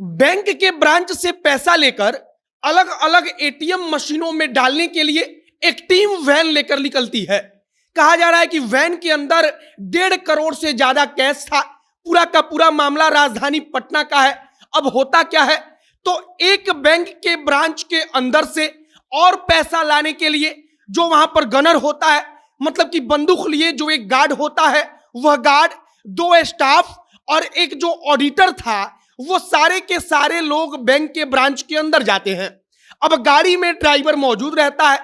Bank के branch से पैसा लेकर अलग अलग एटीएम मशीनों में डालने के लिए एक टीम वैन लेकर निकलती है। कहा जा रहा है कि वैन के अंदर 1.5 करोड़ से ज्यादा कैश था। पूरा का पूरा मामला राजधानी पटना का है। अब होता क्या है, तो एक बैंक के ब्रांच के अंदर से और पैसा लाने के लिए जो वहां पर गनर होता है, मतलब कि बंदूक लिए जो एक गार्ड होता है, वह गार्ड, 2 स्टाफ और एक जो ऑडिटर था, वो सारे के सारे लोग बैंक के ब्रांच के अंदर जाते हैं। अब गाड़ी में ड्राइवर मौजूद रहता है।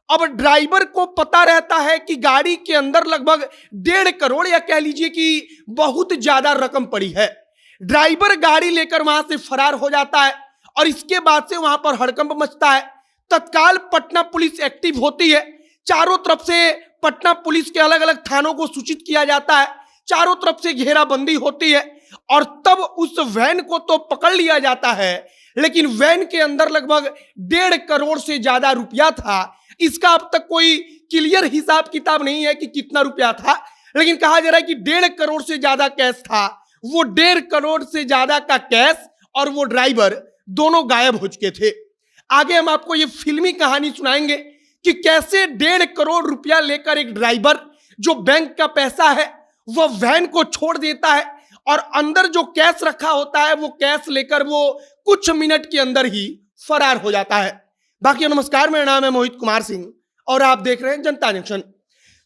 अब ड्राइवर को पता रहता है कि गाड़ी के अंदर लगभग 1.5 करोड़ या कह लीजिए कि बहुत ज्यादा रकम पड़ी है। ड्राइवर गाड़ी लेकर वहां से फरार हो जाता है और इसके बाद से वहां पर हड़कंप मचता है। तत्काल पटना पुलिस एक्टिव होती है। चारों तरफ से पटना पुलिस के अलग अलग थानों को सूचित किया जाता है। चारों तरफ से घेराबंदी होती है और तब उस वैन को तो पकड़ लिया जाता है, लेकिन वैन के अंदर लगभग 1.5 करोड़ से ज्यादा रुपया था। इसका अब तक कोई क्लियर हिसाब किताब नहीं है कि कितना रुपया था, लेकिन कहा जा रहा है कि 1.5 करोड़ से ज्यादा कैश था। वो 1.5 करोड़ से ज्यादा का कैश और वो ड्राइवर दोनों गायब हो चुके थे। आगे हम आपको ये फिल्मी कहानी सुनाएंगे कि कैसे 1.5 करोड़ रुपया लेकर एक ड्राइवर जो बैंक का पैसा है वह वैन को छोड़ देता है और अंदर जो कैश रखा होता है वो कैश लेकर वो कुछ मिनट के अंदर ही फरार हो जाता है। बाकी नमस्कार, मेरा नाम है मोहित कुमार सिंह और आप देख रहे हैं जनता जंक्शन।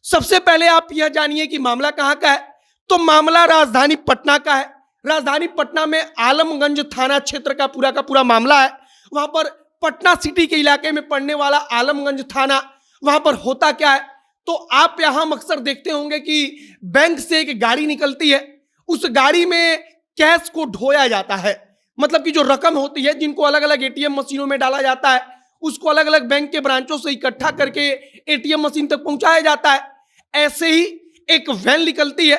सबसे पहले आप यह जानिए कि मामला कहां का है। तो मामला राजधानी पटना का है। राजधानी पटना में आलमगंज थाना क्षेत्र का पूरा मामला है। वहां पर पटना सिटी के इलाके में पड़ने वाला आलमगंज थाना, वहां पर होता क्या है, तो आप यहां अक्सर देखते होंगे कि बैंक से एक गाड़ी निकलती है। उस गाड़ी में कैश को ढोया जाता है, मतलब कि जो रकम होती है जिनको अलग अलग एटीएम मशीनों में डाला जाता है उसको अलग अलग बैंक के ब्रांचों से इकट्ठा करके एटीएम मशीन तक पहुंचाया जाता है। ऐसे ही एक वैन निकलती है।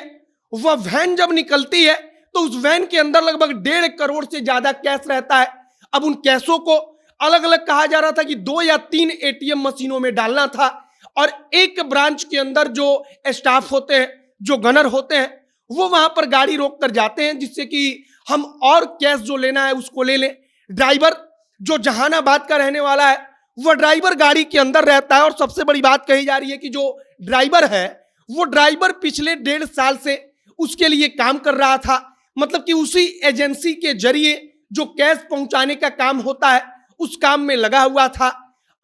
वह वैन जब निकलती है तो उस वैन के अंदर लगभग 1.5 करोड़ से ज्यादा कैश रहता है। अब उन कैशों को अलग अलग कहा जा रहा था कि 2 या 3 एटीएम मशीनों में डालना था और एक ब्रांच के अंदर जो स्टाफ होते हैं, जो गनर होते हैं, वो वहां पर गाड़ी रोक कर जाते हैं जिससे कि हम और कैश जो लेना है उसको ले लें। ड्राइवर जो जहानाबाद का रहने वाला है वह ड्राइवर गाड़ी के अंदर रहता है और सबसे बड़ी बात कही जा रही है कि जो ड्राइवर है वो ड्राइवर पिछले 1.5 साल से उसके लिए काम कर रहा था, मतलब कि उसी एजेंसी के जरिए जो कैश पहुंचाने का काम होता है उस काम में लगा हुआ था।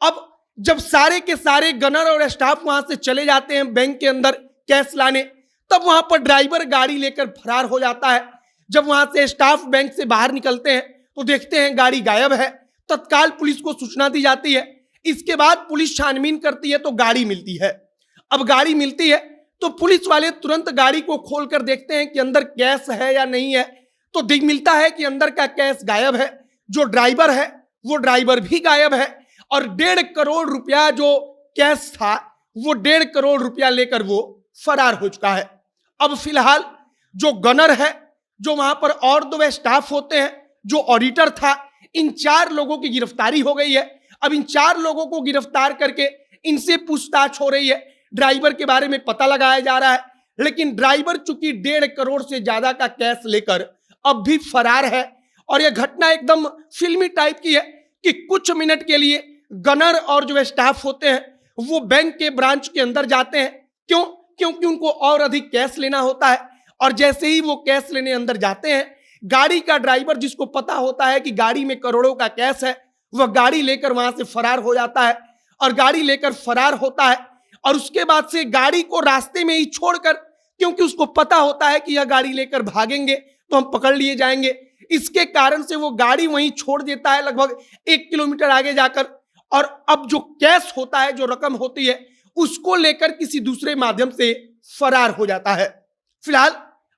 अब जब सारे के सारे गनर और स्टाफ वहां से चले जाते हैं बैंक के अंदर कैश लाने, तब वहां पर ड्राइवर गाड़ी लेकर फरार हो जाता है। जब वहां से स्टाफ बैंक से बाहर निकलते हैं तो देखते हैं गाड़ी गायब है। तत्काल पुलिस को सूचना दी जाती है। इसके बाद पुलिस छानबीन करती है तो गाड़ी मिलती है। अब गाड़ी मिलती है तो पुलिस वाले तुरंत गाड़ी को खोलकर देखते हैं कि अंदर कैश है या नहीं है, तो दिख मिलता है कि अंदर का कैश गायब है। जो ड्राइवर है वो ड्राइवर भी गायब है और 1.5 करोड़ रुपया जो कैश था वो 1.5 करोड़ रुपया लेकर वो फरार हो चुका है। अब फिलहाल जो गनर है, जो वहां पर और 2 स्टाफ होते हैं, जो ऑडिटर था, इन 4 लोगों की गिरफ्तारी हो गई है। अब इन 4 लोगों को गिरफ्तार करके इनसे पूछताछ हो रही है। ड्राइवर के बारे में पता लगाया जा रहा है, लेकिन ड्राइवर चूंकि 1.5 करोड़ से ज्यादा का कैश लेकर अब भी फरार है और यह घटना एकदम फिल्मी टाइप की है कि कुछ मिनट के लिए गनर और जो स्टाफ होते हैं वो बैंक के ब्रांच के अंदर जाते हैं। क्यों? क्योंकि उनको और अधिक कैश लेना होता है और जैसे ही वो कैश लेने अंदर जाते हैं, गाड़ी का ड्राइवर जिसको पता होता है कि गाड़ी में करोड़ों का कैश है, वह गाड़ी लेकर वहां से फरार हो जाता है और गाड़ी लेकर फरार होता है और उसके बाद से गाड़ी को रास्ते में ही छोड़कर, क्योंकि उसको पता होता है कि यह गाड़ी लेकर भागेंगे तो हम पकड़ लिए जाएंगे, इसके कारण से वो गाड़ी वहीं छोड़ देता है लगभग 1 किलोमीटर आगे जाकर और अब जो कैश होता है, जो रकम होती है, उसको लेकर किसी दूसरे माध्यम से फरार हो जाता है। फिलहाल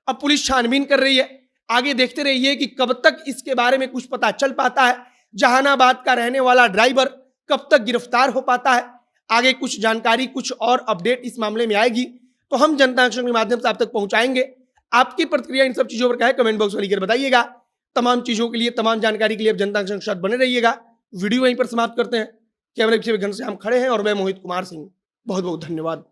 अब पुलिस छानबीन कर रही है। आगे देखते रहिए कि कब तक इसके बारे में कुछ पता चल पाता है। जहानाबाद का रहने वाला ड्राइवर कब तक गिरफ्तार हो पाता है। आगे कुछ जानकारी, कुछ और अपडेट इस मामले में आएगी तो हम जनता जंक्शन के माध्यम से आप तक पहुंचाएंगे। आपकी प्रतिक्रिया इन सब चीजों पर क्या है, कमेंट बॉक्स में लिखकर बताइएगा। तमाम चीजों के लिए, तमाम जानकारी के लिए आप जनता जंक्शन के साथ बने रहिएगा। वीडियो वहीं पर समाप्त करते हैं। कैमरे पीछे घनश्याम खड़े हैं और मैं मोहित कुमार सिंह। बहुत बहुत धन्यवाद।